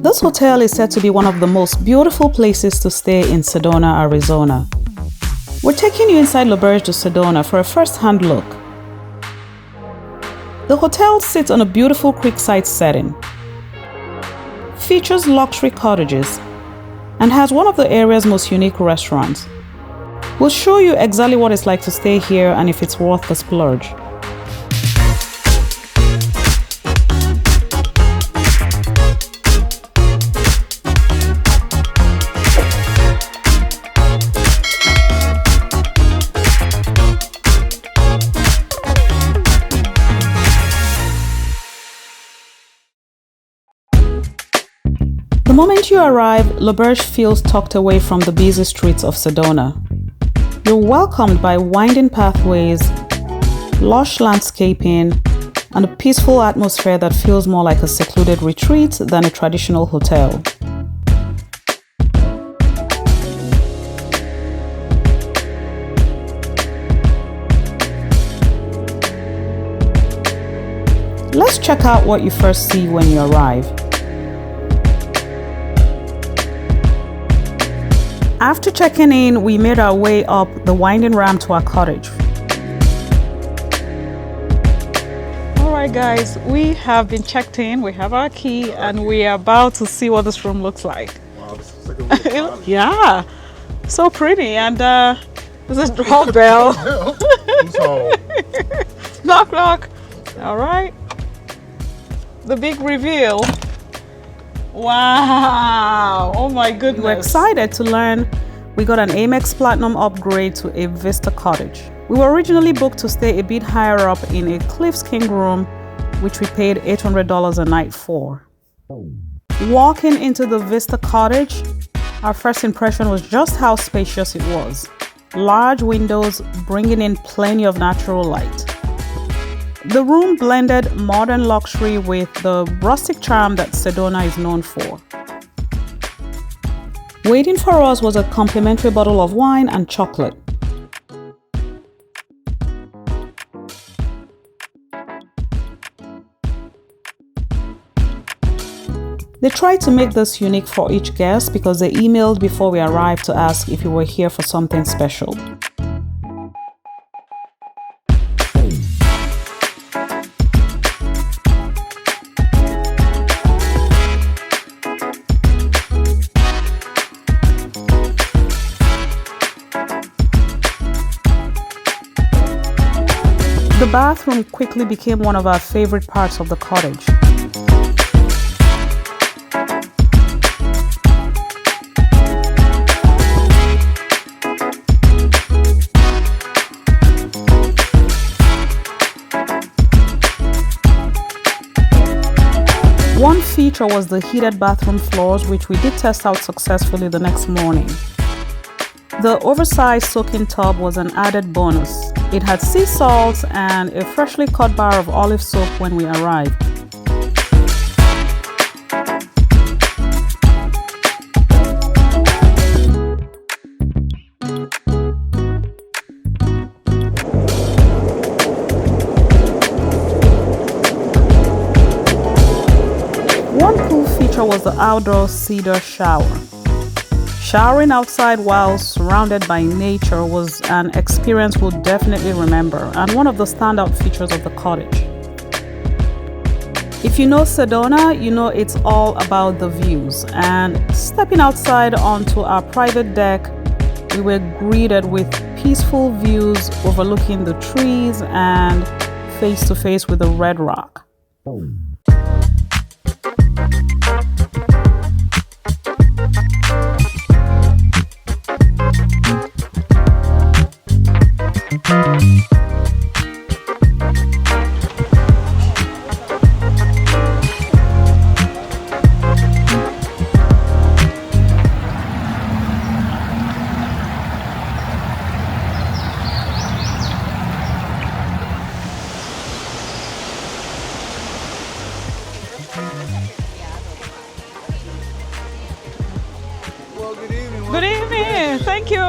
This hotel is said to be one of the most beautiful places to stay in Sedona, Arizona. We're taking you inside L'Auberge de Sedona for a first-hand look. The hotel sits on a beautiful creekside setting, features luxury cottages, and has one of the area's most unique restaurants. We'll show you exactly what it's like to stay here and if it's worth the splurge. The moment you arrive, L'Auberge feels tucked away from the busy streets of Sedona. You're welcomed by winding pathways, lush landscaping, and a peaceful atmosphere that feels more like a secluded retreat than a traditional hotel. Let's check out what you first see when you arrive. After checking in, we made our way up the winding ramp to our cottage. All right, guys, we have been checked in. We have our key, and we are about to see what this room looks like. Wow, this is like a little cottage. Yeah, so pretty. And there's a doorbell. Who's home? Knock, knock. All right. The big reveal. Wow, oh my goodness. We're excited to learn we got an Amex Platinum upgrade to a Vista Cottage. We were originally booked to stay a bit higher up in a Cliffs King room, which we paid $800 a night for. Walking into the Vista Cottage, our first impression was just how spacious it was. Large windows bringing in plenty of natural light. The room blended modern luxury with the rustic charm that Sedona is known for. Waiting for us was a complimentary bottle of wine and chocolate. They tried to make this unique for each guest because they emailed before we arrived to ask if we were here for something special. The bathroom quickly became one of our favorite parts of the cottage. One feature was the heated bathroom floors, which we did test out successfully the next morning. The oversized soaking tub was an added bonus. It had sea salt and a freshly cut bar of olive soap when we arrived. One cool feature was the outdoor cedar shower. Showering outside while surrounded by nature was an experience we'll definitely remember and one of the standout features of the cottage. If you know Sedona, you know it's all about the views, and stepping outside onto our private deck, we were greeted with peaceful views overlooking the trees and face to face with the Red Rock. Well, good evening. Good evening. Thank you.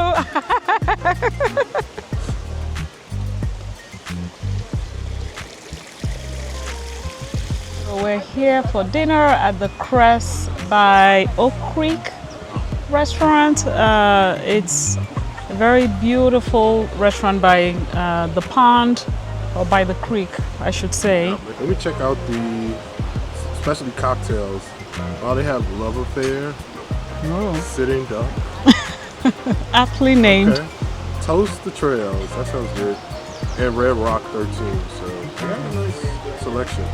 We're here for dinner at the Cress by Oak Creek restaurant. It's a very beautiful restaurant by the pond, or by the creek, I should say. Let me check out the specialty cocktails. Oh, they have Love Affair, Sitting Duck. Aptly named. Okay. Toast the Trails, that sounds good. And Red Rock 13, so yeah, nice selection.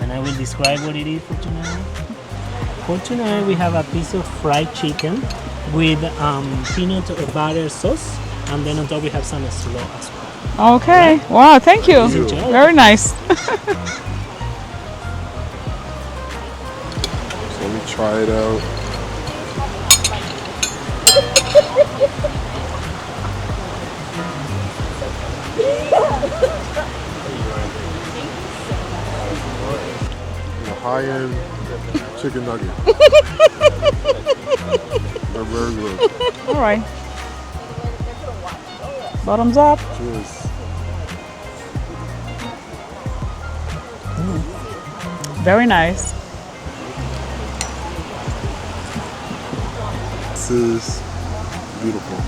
And I will describe what it is for tonight. For tonight, we have a piece of fried chicken with peanut butter sauce, and then on top we have some slaw as well. Okay. Right? Wow, thank you. Enjoy. Very nice. So let me try it out. High-end chicken nugget. They're very good. All right. Bottoms up. Cheers. Very nice. This is beautiful.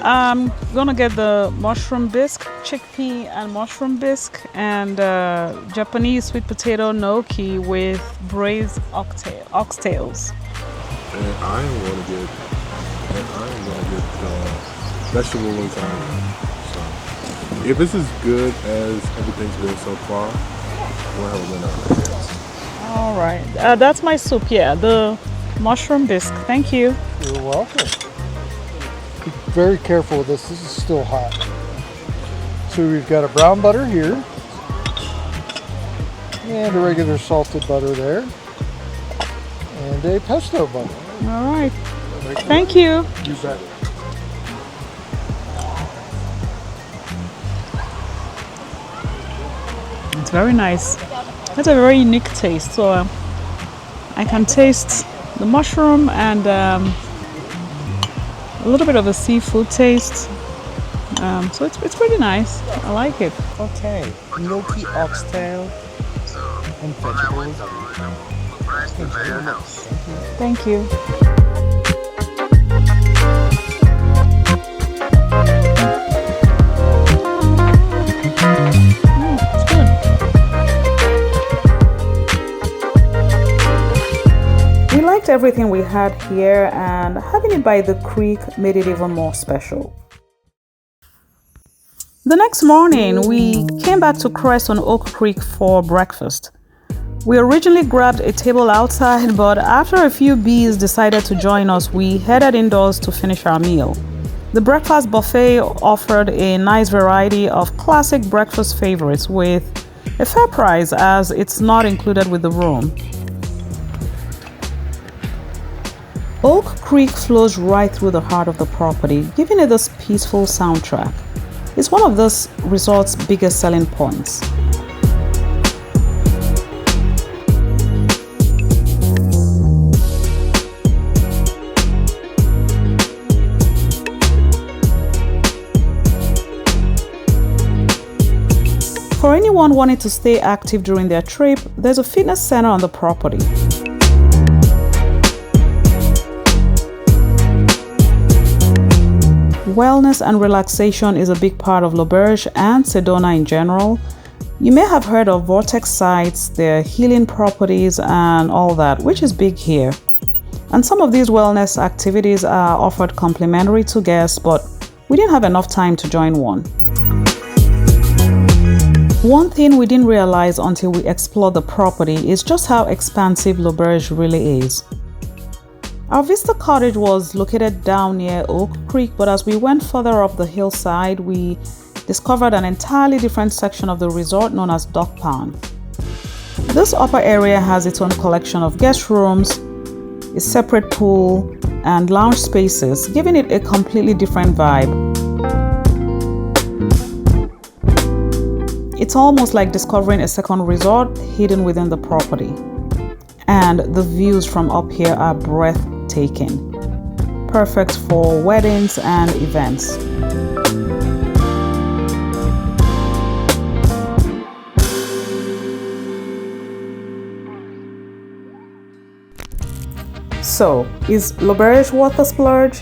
I'm gonna get the mushroom bisque, chickpea and mushroom bisque, and Japanese sweet potato gnocchi with braised oxtails. And I'm gonna get vegetable lasagna. So if this is good as everything's been so far, we'll have a winner on our hands. All right, that's my soup. Yeah, the mushroom bisque. Thank you. You're welcome. Be very careful with this. This is still hot. So we've got a brown butter here. And a regular salted butter there. And a pesto butter. All right. Thank you. You bet. It's very nice. It's a very unique taste. So I can taste the mushroom and a little bit of a seafood taste. So it's pretty nice. I like it. Okay. Gnocchi, oxtail, and vegetables. Thank you. It's good. We liked everything we had here, and having it by the creek made it even more special. The next morning, we came back to Cress on Oak Creek for breakfast. We originally grabbed a table outside, but after a few bees decided to join us, we headed indoors to finish our meal. The breakfast buffet offered a nice variety of classic breakfast favorites with a fair price, as it's not included with the room. Oak Creek flows right through the heart of the property, giving it this peaceful soundtrack. It's one of this resort's biggest selling points. For anyone wanting to stay active during their trip, there's a fitness center on the property. Wellness and relaxation is a big part of L'Auberge and Sedona in general. You may have heard of vortex sites, their healing properties and all that, which is big here. And some of these wellness activities are offered complimentary to guests, but we didn't have enough time to join one. One thing we didn't realize until we explored the property is just how expansive L'Auberge really is. Our Vista Cottage was located down near Oak Creek, but as we went further up the hillside, we discovered an entirely different section of the resort known as Duck Pond. This upper area has its own collection of guest rooms, a separate pool, and lounge spaces, giving it a completely different vibe. It's almost like discovering a second resort hidden within the property. And the views from up here are breathtaking. Perfect for weddings and events. So, is L'Auberge worth a splurge?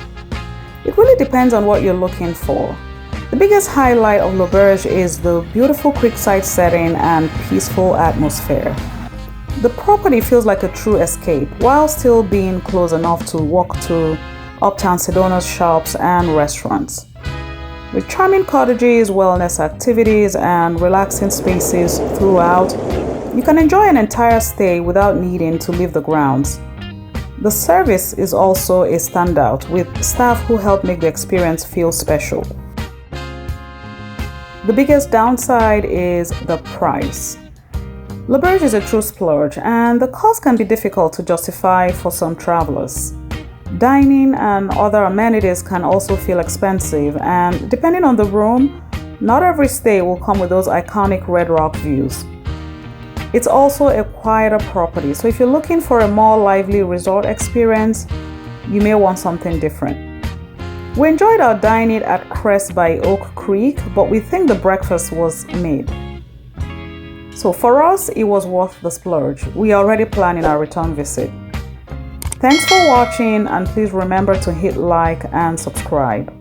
It really depends on what you're looking for. The biggest highlight of L'Auberge is the beautiful creekside setting and peaceful atmosphere. The property feels like a true escape while still being close enough to walk to uptown Sedona's shops and restaurants. With charming cottages, wellness activities, and relaxing spaces throughout, you can enjoy an entire stay without needing to leave the grounds. The service is also a standout, with staff who help make the experience feel special. The biggest downside is the price. L'Auberge is a true splurge, and the cost can be difficult to justify for some travelers. Dining and other amenities can also feel expensive, and depending on the room, not every stay will come with those iconic Red Rock views. It's also a quieter property, so if you're looking for a more lively resort experience, you may want something different. We enjoyed our dining at Cress by Oak Creek, but we think the breakfast was mid. So for us, it was worth the splurge. We are already planning our return visit. Thanks for watching, and please remember to hit like and subscribe.